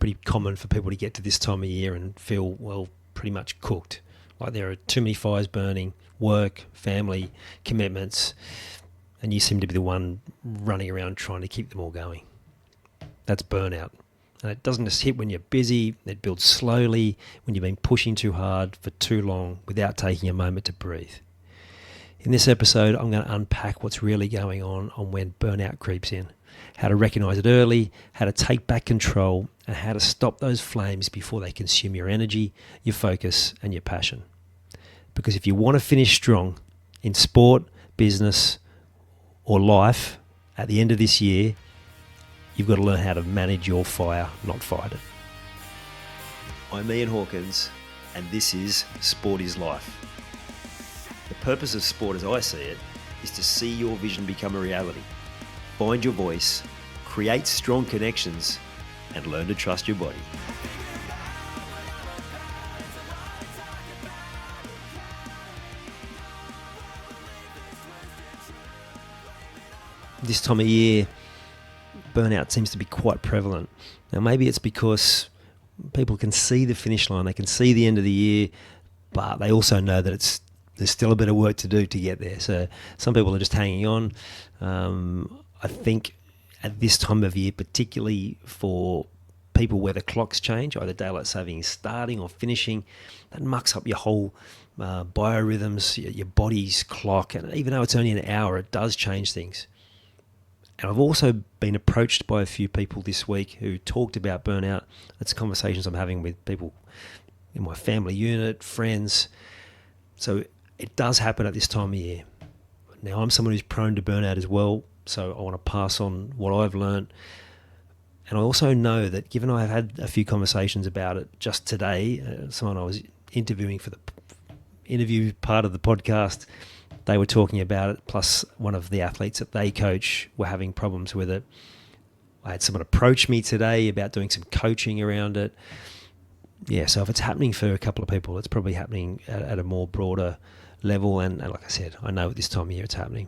pretty common for people to get to this time of year and feel, well, pretty much cooked. Like there are too many fires burning, work, family, commitments, and you seem to be the one running around trying to keep them all going. That's burnout. And it doesn't just hit when you're busy, it builds slowly when you've been pushing too hard for too long without taking a moment to breathe. In this episode, I'm going to unpack what's really going on when burnout creeps in, how to recognize it early, how to take back control, and how to stop those flames before they consume your energy, your focus, and your passion. Because if you want to finish strong in sport, business, or life at the end of this year, you've got to learn how to manage your fire, not fight it. I'm Ian Hawkins, and this is Sport is Life. The purpose of sport, as I see it, is to see your vision become a reality. Find your voice, create strong connections, and learn to trust your body. This time of year, burnout seems to be quite prevalent. Now, maybe it's because people can see the finish line, they can see the end of the year, but they also know that there's still a bit of work to do to get there. So some people are just hanging on. I think at this time of year, particularly for people where the clocks change, either daylight saving starting or finishing, that mucks up your whole biorhythms, your body's clock. And even though it's only an hour, it does change things. And I've also been approached by a few people this week who talked about burnout. It's conversations I'm having with people in my family unit, friends. So it does happen at this time of year. Now, I'm someone who's prone to burnout as well, so I want to pass on what I've learned. And I also know that given I've had a few conversations about it just today, someone I was interviewing for the interview part of the podcast, they were talking about it, plus one of the athletes that they coach were having problems with it. I had someone approach me today about doing some coaching around it. Yeah, so if it's happening for a couple of people, it's probably happening at a more broader level. And like I said, I know at this time of year it's happening.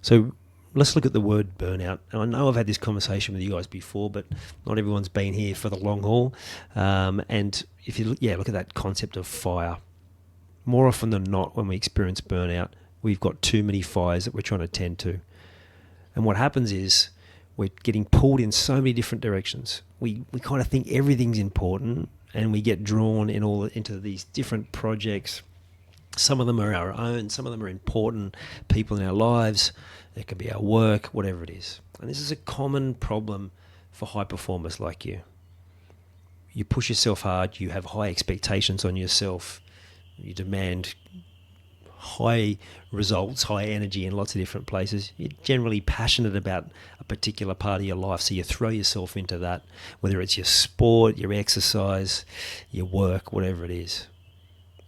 So let's look at the word burnout. And I know I've had this conversation with you guys before, but not everyone's been here for the long haul. And if you look at that concept of fire, more often than not, when we experience burnout, we've got too many fires that we're trying to tend to. And what happens is we're getting pulled in so many different directions. We kind of think everything's important, and we get drawn into these different projects. Some of them are our own, some of them are important people in our lives. It can be our work, whatever it is. And this is a common problem for high performers like you. You push yourself hard, you have high expectations on yourself, you demand high results, high energy in lots of different places. You're generally passionate about a particular part of your life, so you throw yourself into that, whether it's your sport, your exercise, your work, whatever it is.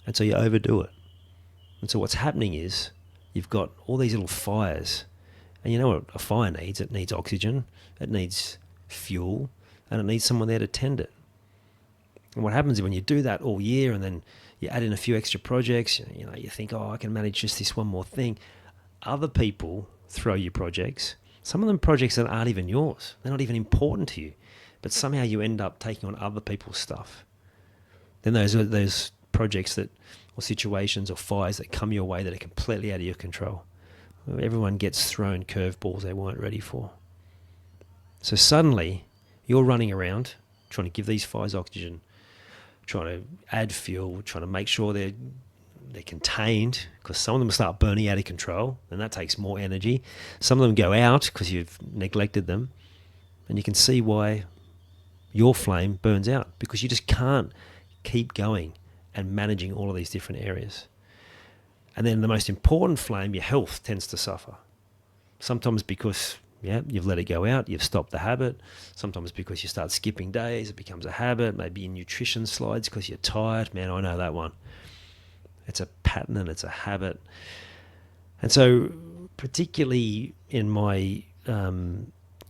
And so you overdo it. And so what's happening is you've got all these little fires, and you know what a fire needs? It needs oxygen, it needs fuel, and it needs someone there to tend it. And what happens is when you do that all year and then you add in a few extra projects, you think, I can manage just this one more thing. Other people throw you projects. Some of them projects that aren't even yours. They're not even important to you. But somehow you end up taking on other people's stuff. Then those projects or situations or fires that come your way that are completely out of your control. Everyone gets thrown curveballs they weren't ready for. So suddenly you're running around trying to give these fires oxygen, trying to add fuel, trying to make sure they're contained, because some of them start burning out of control, and that takes more energy. Some of them go out because you've neglected them, and you can see why your flame burns out, because you just can't keep going and managing all of these different areas. And then the most important flame, your health, tends to suffer. Sometimes because you've let it go out, you've stopped the habit. Sometimes because you start skipping days, it becomes a habit. Maybe your nutrition slides because you're tired. Man, I know that one. It's a pattern and it's a habit. And so particularly in my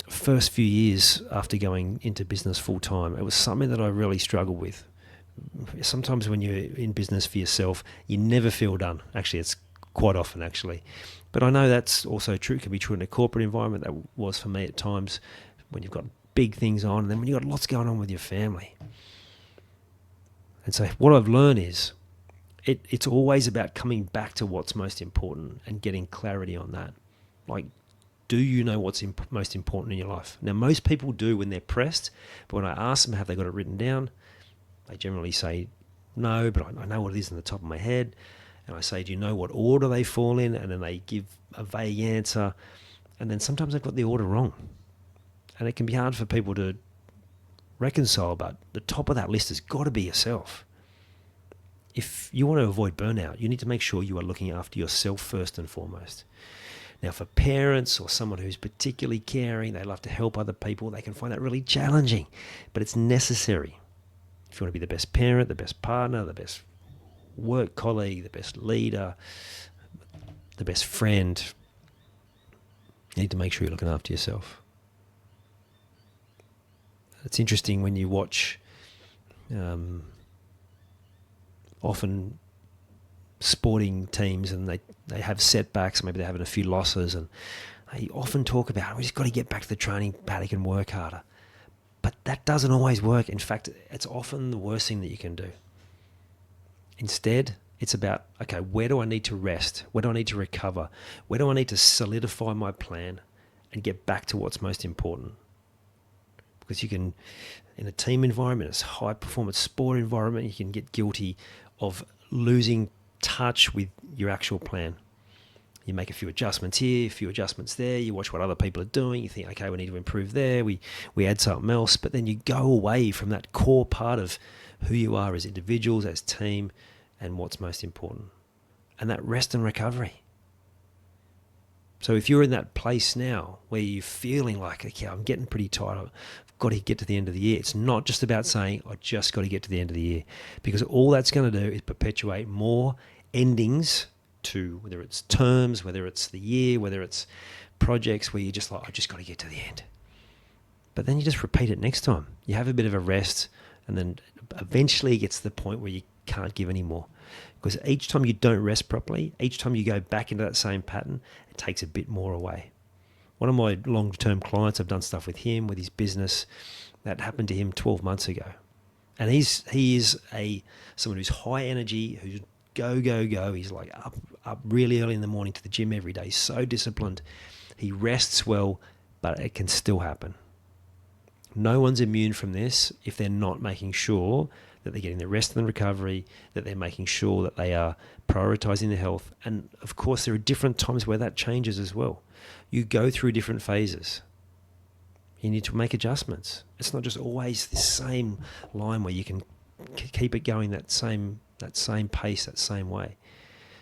first few years after going into business full time, it was something that I really struggled with. Sometimes when you're in business for yourself, you never feel done. Actually, it's quite often actually. But I know that's also true. It can be true in a corporate environment. That was for me at times when you've got big things on, and then when you've got lots going on with your family. And so what I've learned is it's always about coming back to what's most important and getting clarity on that. Like, do you know what's most important in your life? Now, most people do when they're pressed, but when I ask them, have they got it written down? They generally say, no, but I know what it is in the top of my head. And I say, do you know what order they fall in? And then they give a vague answer. And then sometimes they've got the order wrong. And it can be hard for people to reconcile, but the top of that list has got to be yourself. If you want to avoid burnout, you need to make sure you are looking after yourself first and foremost. Now, for parents or someone who's particularly caring, they love to help other people, they can find that really challenging, but it's necessary. If you want to be the best parent, the best partner, the best work colleague, the best leader, the best friend, you need to make sure you're looking after yourself. It's interesting when you watch often sporting teams and they have setbacks, maybe they're having a few losses, and they often talk about, we just got to get back to the training paddock and work harder. But that doesn't always work. In fact, it's often the worst thing that you can do. Instead, it's about, okay, where do I need to rest? Where do I need to recover? Where do I need to solidify my plan and get back to what's most important? Because you can, in a team environment, a high-performance sport environment, you can get guilty of losing touch with your actual plan. You make a few adjustments here, a few adjustments there, you watch what other people are doing, you think, okay, we need to improve there, we add something else, but then you go away from that core part of who you are as individuals, as team, and what's most important. And that rest and recovery. So if you're in that place now where you're feeling like, okay, I'm getting pretty tired, I've got to get to the end of the year. It's not just about saying, I just got to get to the end of the year, because all that's going to do is perpetuate more endings to, whether it's terms, whether it's the year, whether it's projects where you're just like, I just got to get to the end. But then you just repeat it next time. You have a bit of a rest, and then eventually it gets to the point where you can't give any more. Because each time you don't rest properly, each time you go back into that same pattern, it takes a bit more away. One of my long-term clients, I've done stuff with him, with his business. That happened to him 12 months ago. And he is someone who's high energy, who's go. He's like up really early in the morning to the gym every day, so disciplined. He rests well, but it can still happen. No one's immune from this if they're not making sure that they're getting the rest and the recovery, that they're making sure that they are prioritizing their health. And of course, there are different times where that changes as well. You go through different phases. You need to make adjustments. It's not just always the same line where you can keep it going that same pace, that same way.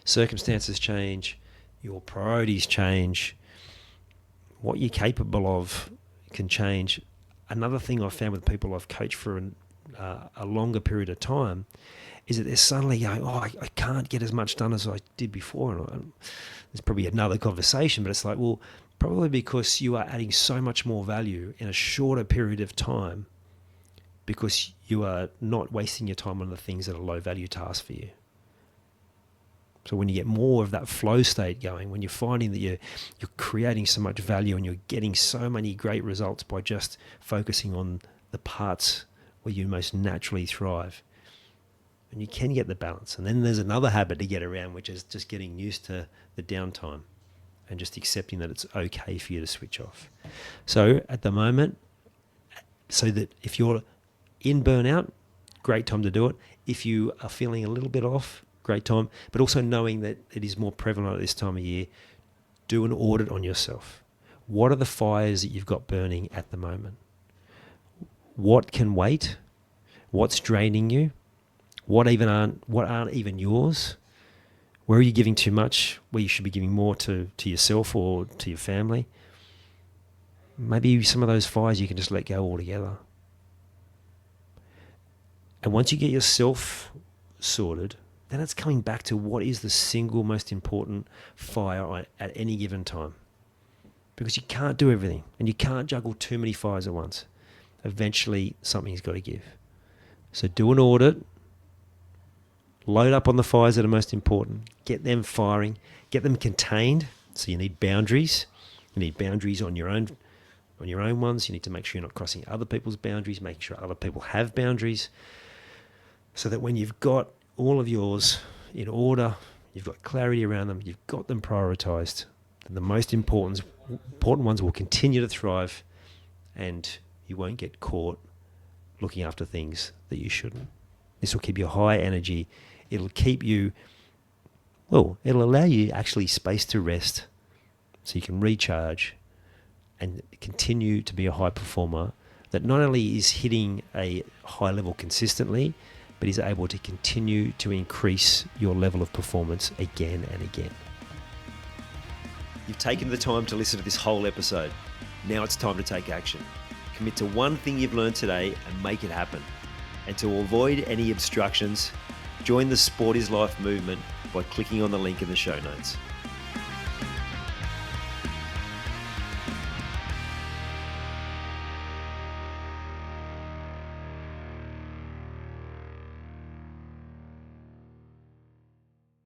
Circumstances change, your priorities change, what you're capable of can change. Another thing I've found with people I've coached for a longer period of time is that they're suddenly going, I can't get as much done as I did before. And there's probably another conversation, but it's like, well, probably because you are adding so much more value in a shorter period of time, because you are not wasting your time on the things that are low value tasks for you. So when you get more of that flow state going, when you're finding that you're creating so much value and you're getting so many great results by just focusing on the parts where you most naturally thrive, and you can get the balance. And then there's another habit to get around, which is just getting used to the downtime and just accepting that it's okay for you to switch off. So at the moment, so that if you're in burnout, great time to do it. If you are feeling a little bit off, great time. But also knowing that it is more prevalent at this time of year, do an audit on yourself. What are the fires that you've got burning at the moment? What can wait? What's draining you? What aren't even yours? Where are you giving too much? Where you should be giving more to yourself or to your family? Maybe some of those fires you can just let go altogether. And once you get yourself sorted, then it's coming back to what is the single most important fire at any given time. Because you can't do everything, and you can't juggle too many fires at once. Eventually, something's got to give. So do an audit, load up on the fires that are most important, get them firing, get them contained. So you need boundaries. You need boundaries on your own on your own ones. You need to make sure you're not crossing other people's boundaries, making sure other people have boundaries, so that when you've got all of yours in order, you've got clarity around them, you've got them prioritized, then the most important ones will continue to thrive, and you won't get caught looking after things that you shouldn't. This will keep you high energy. It'll keep you, well, it'll allow you actually space to rest so you can recharge and continue to be a high performer that not only is hitting a high level consistently, but is able to continue to increase your level of performance again and again. You've taken the time to listen to this whole episode. Now it's time to take action. Commit to one thing you've learned today and make it happen. And to avoid any obstructions, join the Sport is Life movement by clicking on the link in the show notes.